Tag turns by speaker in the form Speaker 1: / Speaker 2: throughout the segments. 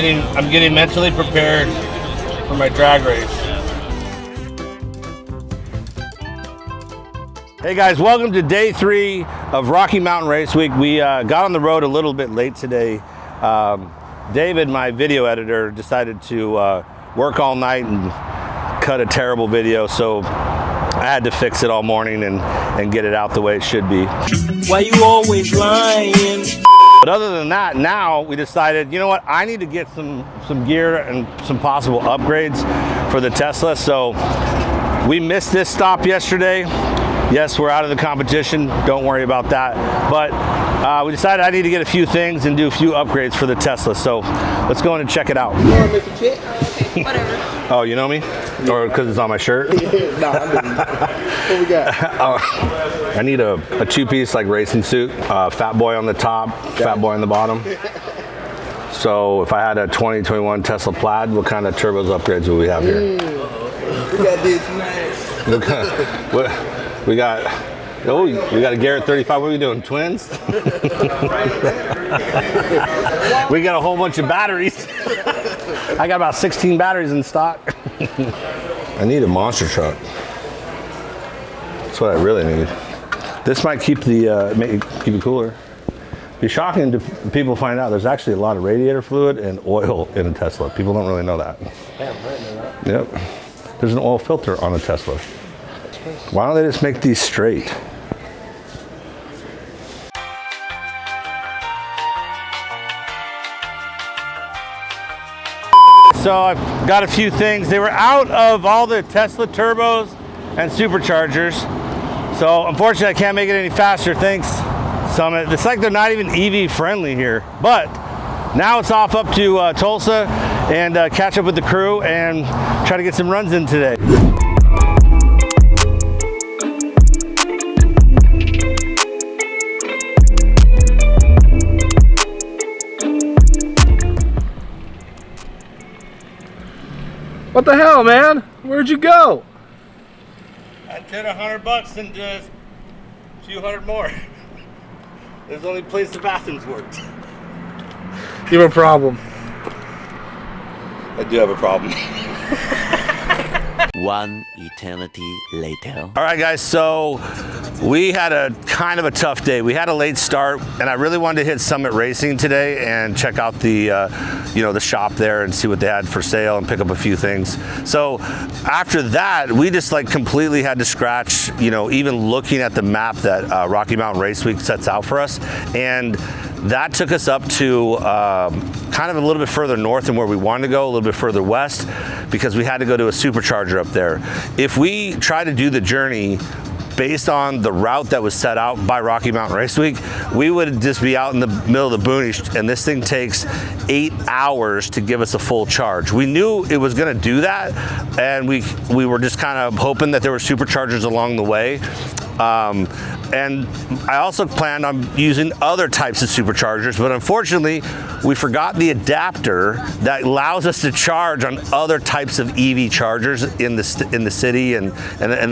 Speaker 1: getting mentally prepared for my drag race. Hey guys, welcome to day 3 of Rocky Mountain Race Week. We got on the road a little bit late today. David, my video editor, decided to work all night and cut a terrible video, so I had to fix it all morning and get it out the way it should be.
Speaker 2: Why you always lying?
Speaker 1: But other than that, now we decided, you know what, I need to get some gear and some possible upgrades for the Tesla. So we missed this stop yesterday. Yes, we're out of the competition. Don't worry about that. But we decided I need to get a few things and do a few upgrades for the Tesla. So let's go in and check it out.
Speaker 3: You know Mr. Chet?
Speaker 4: Okay, whatever.
Speaker 1: Oh, you know me? Or because it's on my shirt?
Speaker 3: No, I didn't. What we got?
Speaker 1: I need a 2-piece like racing suit. Fat boy on the top, fat boy on the bottom. So if I had a 2021 Tesla Plaid, what kind of turbos upgrades would we have here?
Speaker 3: We got this nice.
Speaker 1: We got a Garrett 35. What are we doing, twins? We got a whole bunch of batteries. I got about 16 batteries in stock. I need a monster truck. That's what I really need. This might keep keep it cooler. Be shocking to people find out there's actually a lot of radiator fluid and oil in a Tesla. People don't really know that. Yep. There's an oil filter on a Tesla. Why don't they just make these straight? So I've got a few things. They were out of all the Tesla turbos and superchargers. So unfortunately I can't make it any faster. Thanks, Summit. It's like they're not even EV friendly here. But now it's off up to Tulsa and catch up with the crew and try to get some runs in today.
Speaker 5: What the hell, man? Where'd you go?
Speaker 1: I did $100 and just a few hundred more. There's the only place the bathrooms worked.
Speaker 5: You have a problem.
Speaker 1: I do have a problem.
Speaker 2: One eternity later.
Speaker 1: All right, guys, so we had a kind of a tough day. We had a late start, and I really wanted to hit Summit Racing today and check out the, the shop there and see what they had for sale and pick up a few things. So after that, we just like completely had to scratch, even looking at the map that Rocky Mountain Race Week sets out for us. And that took us up to kind of a little bit further north than where we wanted to go, a little bit further west, because we had to go to a supercharger up there. If we try to do the journey based on the route that was set out by Rocky Mountain Race Week, we would just be out in the middle of the boonies, and this thing takes 8 hours to give us a full charge. We knew it was gonna do that, and we were just kind of hoping that there were superchargers along the way. And I also planned on using other types of superchargers, but unfortunately, we forgot the adapter that allows us to charge on other types of EV chargers in the city and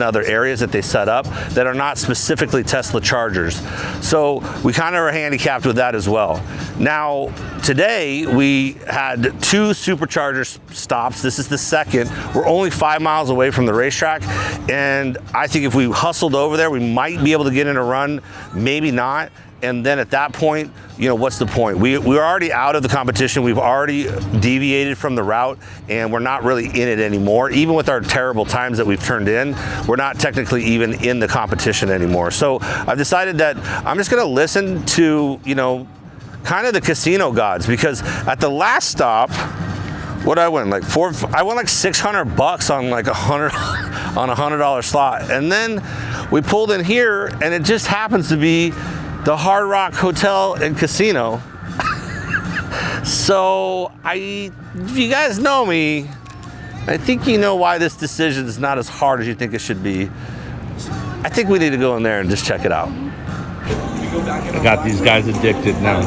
Speaker 1: other areas that they set up that are not specifically Tesla chargers. So we kind of are handicapped with that as well. Now, today we had 2 supercharger stops. This is the second. We're only 5 miles away from the racetrack, and I think if we hustled over there, we might be able to get in a run, maybe not. And then at that point, what's the point? We're already out of the competition. We've already deviated from the route, and we're not really in it anymore. Even with our terrible times that we've turned in, we're not technically even in the competition anymore. So I've decided that I'm just gonna listen to, kind of the casino gods, because at the last stop, what I win, like I won like $600 on like $100 slot. And then we pulled in here, and it just happens to be the Hard Rock Hotel and Casino. So if you guys know me, I think you know why this decision is not as hard as you think it should be. I think we need to go in there and just check it out. I got these guys addicted now.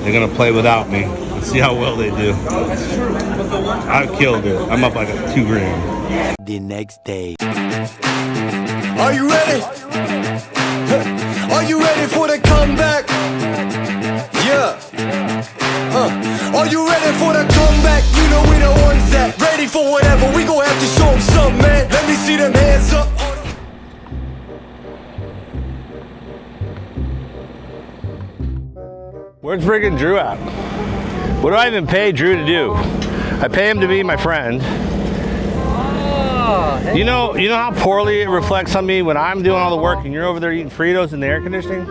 Speaker 1: They're gonna play without me. Let's see how well they do. I killed it. I'm up like $2 grand.
Speaker 2: The next day.
Speaker 6: Are you ready? Are you ready for the comeback? Yeah. Are you ready for the comeback? for whatever, we gon' have to show them something, man. Let me see them hands up.
Speaker 1: Where's friggin' Drew at? What do I even pay Drew to do? I pay him to be my friend.
Speaker 5: Oh, hey.
Speaker 1: You know how poorly it reflects on me when I'm doing all the work and you're over there eating Fritos in the air conditioning?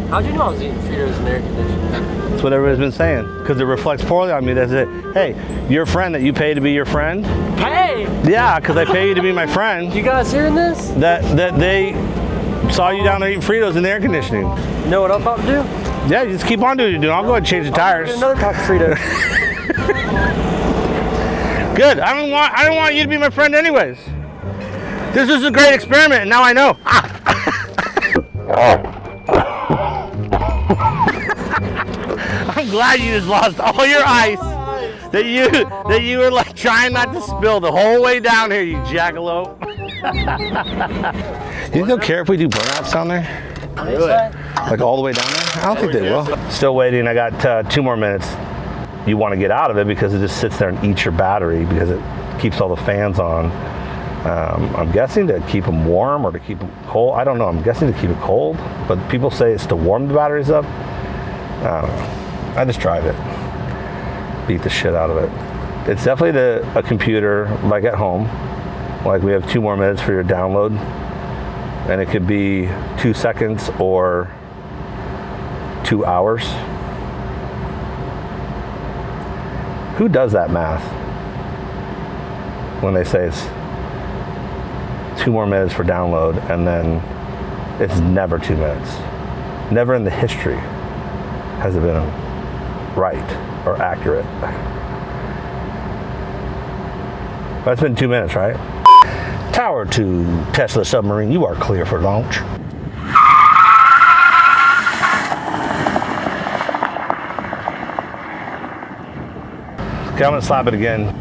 Speaker 5: How'd you know I was eating Fritos in the air conditioning?
Speaker 1: That's what everybody's been saying. Because it reflects poorly on me. That's it. Hey, your friend that you pay to be your friend?
Speaker 5: Hey!
Speaker 1: Yeah, because I pay you to be my friend.
Speaker 5: You guys hearing this?
Speaker 1: That they saw you down there eating Fritos in the air conditioning.
Speaker 5: You know what I'm about to do?
Speaker 1: Yeah, you just keep on doing what you're doing. I'll go ahead and change the tires.
Speaker 5: Get another pack of Fritos.
Speaker 1: Good. I don't want you to be my friend anyways. This is a great experiment, and now I know. I'm glad you just lost all your ice that you were like trying not to spill the whole way down here, you jackalope. You think they'll care if we do burnouts down there? Like all the way down there? I don't think they will. Still waiting. I got 2 more minutes. You want to get out of it because it just sits there and eats your battery because it keeps all the fans on. I'm guessing to keep them warm or to keep them cold. I don't know. I'm guessing to keep it cold, but people say it's to warm the batteries up. I don't know. I just drive it. Beat the shit out of it. It's definitely a computer like at home. Like we have 2 more minutes for your download. And it could be 2 seconds or 2 hours. Who does that math? When they say it's 2 more minutes for download and then it's never 2 minutes. Never in the history has it been right or accurate. But it's been 2 minutes, right? Tower to Tesla submarine, you are clear for launch. Okay, I'm gonna slap it again.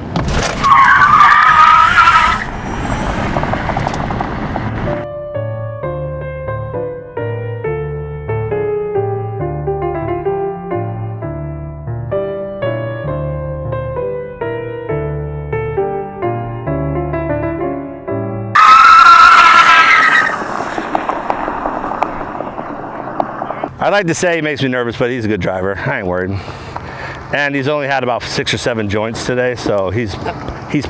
Speaker 1: I'd like to say he makes me nervous, but he's a good driver. I ain't worried. And he's only had about 6 or 7 joints today, so he's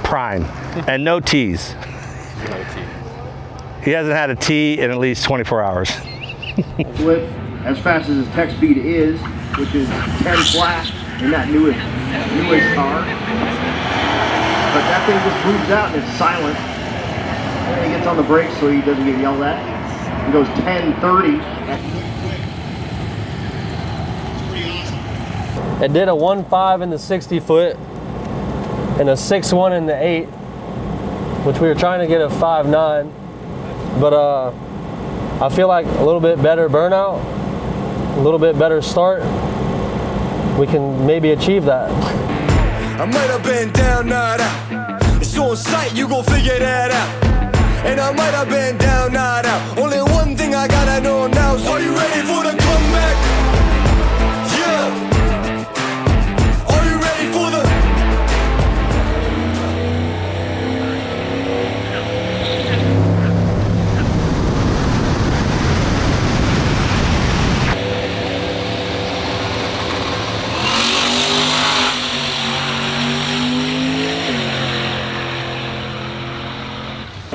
Speaker 1: prime. And no teas.
Speaker 5: No tea.
Speaker 1: He hasn't had a tea in at least 24 hours.
Speaker 4: Flip as fast as his tech speed is, which is 10 flat in that newest car. But that thing just moves out and it's silent. And he gets on the brakes so he doesn't get yelled at. He goes 10, 30.
Speaker 5: It did a 1.5 in the 60 foot and a 6.1 in the 8, which we were trying to get a 5.9. But I feel like a little bit better burnout, a little bit better start. We can maybe achieve that.
Speaker 6: I might have been down, not out. It's on sight, you gon' figure that out. And I might have been down, not out. Only one thing I gotta know now is, are you ready for the comeback? Yeah. Are you ready for the...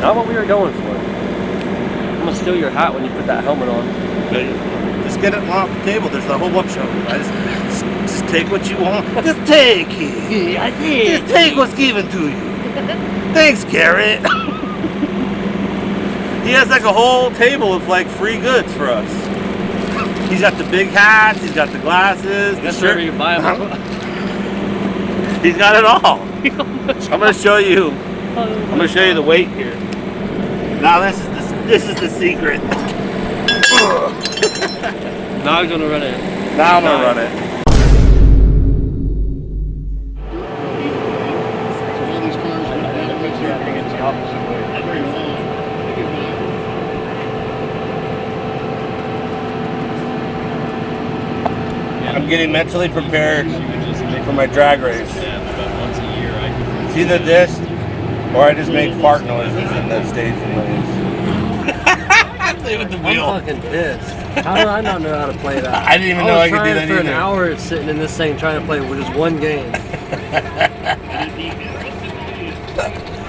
Speaker 5: Not what we were going for. I'm gonna steal your hat when you put that helmet on.
Speaker 1: Just get it off the table. There's a whole bunch of them. Just take what you want. Just take it. I did. Just take what's given to you. Thanks, Garrett. He has like a whole table of like free goods for us. He's got the big hats. He's got the glasses.
Speaker 5: That's where you buy them.
Speaker 1: He's got it all. I'm gonna show you. I'm gonna show you the weight here. Now this is the secret.
Speaker 5: Now I'm gonna run it.
Speaker 1: Now I'm gonna run it. I'm getting mentally prepared for my drag race. It's either this Or I just make fart noises in the staging lanes. Play with the wheel.
Speaker 5: I'm fucking pissed. How did I not know how to play that?
Speaker 1: I didn't even know I could do that
Speaker 5: for
Speaker 1: either.
Speaker 5: an hour sitting in this thing trying to play with just one game.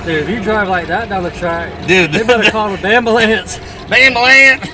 Speaker 5: Dude, if you drive like that down the track,
Speaker 1: dude,
Speaker 5: they better call the ambulance.
Speaker 1: Ambulance!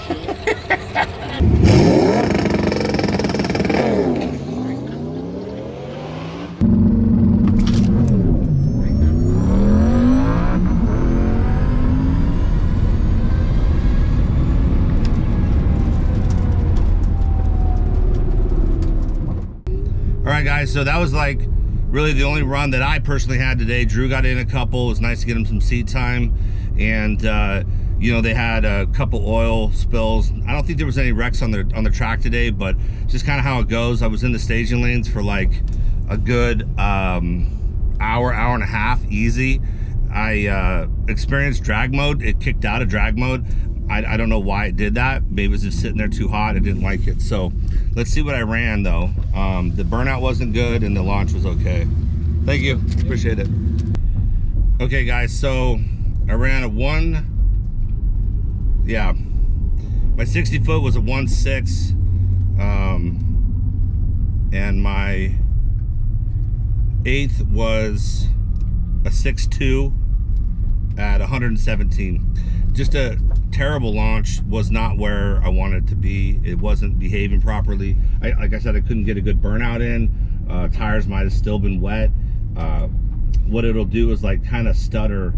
Speaker 1: Alright guys, so that was like really the only run that I personally had today. Drew got in a couple. It was nice to get him some seat time. And you know, they had a couple oil spills. I don't think there was any wrecks on the track today, but just kind of how it goes. I was in the staging lanes for like a good hour and a half easy. I experienced drag mode. It kicked out of drag mode. I don't know why it did that. Maybe it was just sitting there too hot. I didn't like it. So let's see what I ran though. The burnout wasn't good and the launch was okay. Thank you, appreciate it. Okay guys, so I ran a my 60 foot was a 1.6, and my 8th was a 6.2 at 117. Just a terrible launch. Was not where I wanted it to be. It wasn't behaving properly. Like I said, I couldn't get a good burnout in. Tires might have still been wet. What it'll do is like kind of stutter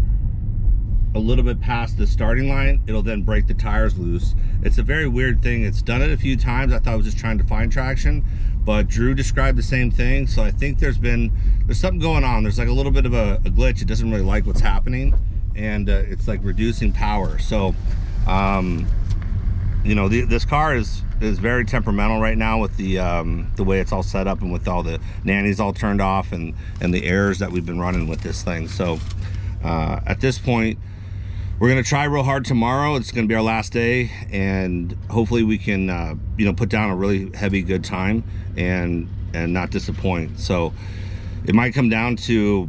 Speaker 1: a little bit past the starting line. It'll then break the tires loose. It's a very weird thing. It's done it a few times. I thought I was just trying to find traction, but Drew described the same thing. So I think there's something going on. There's like a little bit of a glitch. It doesn't really like what's happening, and it's like reducing power. So you know, this car is very temperamental right now with the way it's all set up and with all the nannies all turned off and the errors that we've been running with this thing. So at this point, we're gonna try real hard tomorrow. It's gonna be our last day, and hopefully we can you know, put down a really heavy good time and not disappoint. So it might come down to,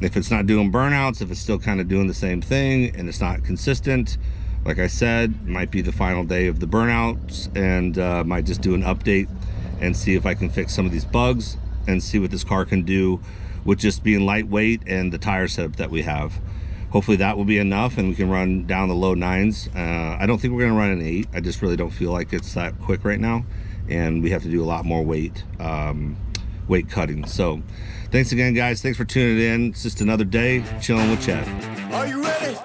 Speaker 1: if it's not doing burnouts, if it's still kind of doing the same thing and it's not consistent, like I said, it might be the final day of the burnouts, and might just do an update and see if I can fix some of these bugs and see what this car can do with just being lightweight and the tire setup that we have. Hopefully that will be enough and we can run down the low 9s. I don't think we're gonna run an 8. I just really don't feel like it's that quick right now, and we have to do a lot more weight cutting. So thanks again guys, thanks for tuning in. It's just another day chilling with Chet.
Speaker 6: Are you ready?